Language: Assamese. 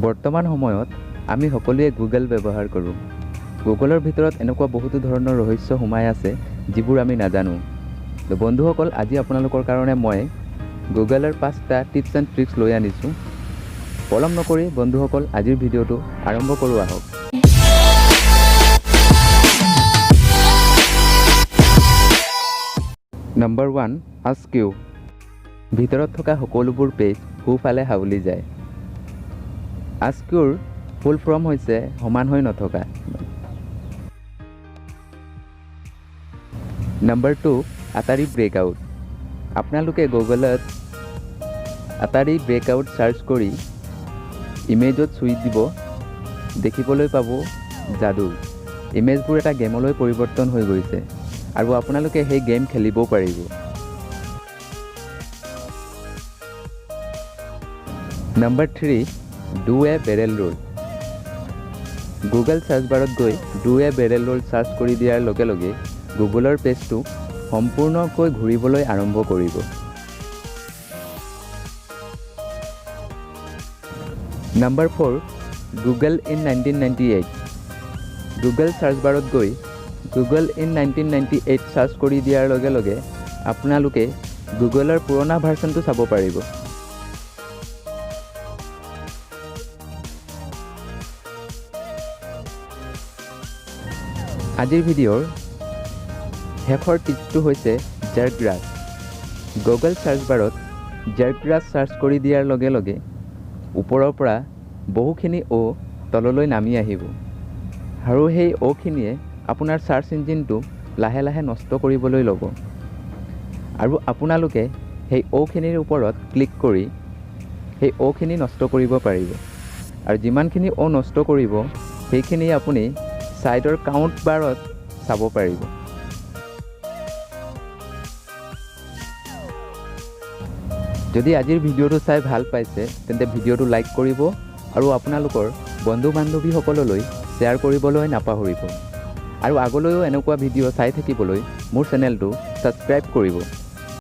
বৰ্তমান সময়ত আমি সকলোৱে গুগল ব্যৱহাৰ কৰোঁ। গুগলৰ ভিতৰত এনেকুৱা বহুতো ধৰণৰ ৰহস্য সোমাই আছে যিবোৰ আমি নাজানো। তো বন্ধুসকল, আজি আপোনালোকৰ কাৰণে মই গুগলৰ 5টা টিপছ এণ্ড ট্ৰিক্স লৈ আনিছোঁ। পলম নকৰি বন্ধুসকল, আজিৰ ভিডিঅ'টো আৰম্ভ কৰোঁ আহক। Number 1, ask you. ভিতৰত থকা সকলোবোৰ পেজ সোঁফালে হাউলি যায়। আস্ক ইউৰ ফুল ফৰ্ম হৈছে সমান হৈ নথকা। Number 2, Attari breakout. আপোনালোকে গুগলত আটাৰী ব্ৰেকআউট চাৰ্চ কৰি ইমেজত চুই দিব, দেখিবলৈ পাব যাদু। ইমেজবোৰ এটা গেমলৈ পৰিৱৰ্তন হৈ গৈছে আৰু আপোনালোকে সেই গেম খেলিবও পাৰিব। Number 3, do a barrel roll. Google search বাৰত গৈ do a barrel roll search কৰি দিয়াৰ লগে লগে গুগলৰ পেজটো সম্পূৰ্ণকৈ ঘূৰিবলৈ আৰম্ভ কৰিব। Number 4, Google in 1998। Google search বাৰত গৈ গুগল ইন 1998 চাৰ্চ কৰি দিয়াৰ লগে লগে আপোনালোকে গুগলৰ পুৰণা ভাৰ্চনটো চাব পাৰিব। আজিৰ ভিডিঅ'ৰ শেষৰ টিপছটো হৈছে জাৰ্কগ্ৰাছ। গুগল চাৰ্চ বাৰত জাৰ্কগ্ৰাছ চাৰ্চ কৰি দিয়াৰ লগে লগে ওপৰৰ পৰা বহুখিনি তললৈ নামি আহিব আৰু সেই খিনিয়ে আপোনাৰ চাৰ্চ ইঞ্জিনটো লাহে লাহে নষ্ট কৰিবলৈ ল'ব আৰু আপোনালোকে সেই খিনিৰ ওপৰত ক্লিক কৰি সেই খিনি নষ্ট কৰিব পাৰিব। আৰু যিমানখিনি নষ্ট কৰিব সেইখিনি আপুনি ছাইডৰ কাউণ্ট বাৰত চাব পাৰিব। যদি আজিৰ ভিডিঅ'টো চাই ভাল পাইছে তেন্তে ভিডিঅ'টো লাইক কৰিব আৰু আপোনালোকৰ বন্ধু বান্ধৱীসকললৈ শ্বেয়াৰ কৰিবলৈ নাপাহৰিব। আৰু আগলৈও এনেকুৱা ভিডিঅ' চাই থাকিবলৈ মোৰ চেনেলটো ছাবস্ক্ৰাইব কৰিব।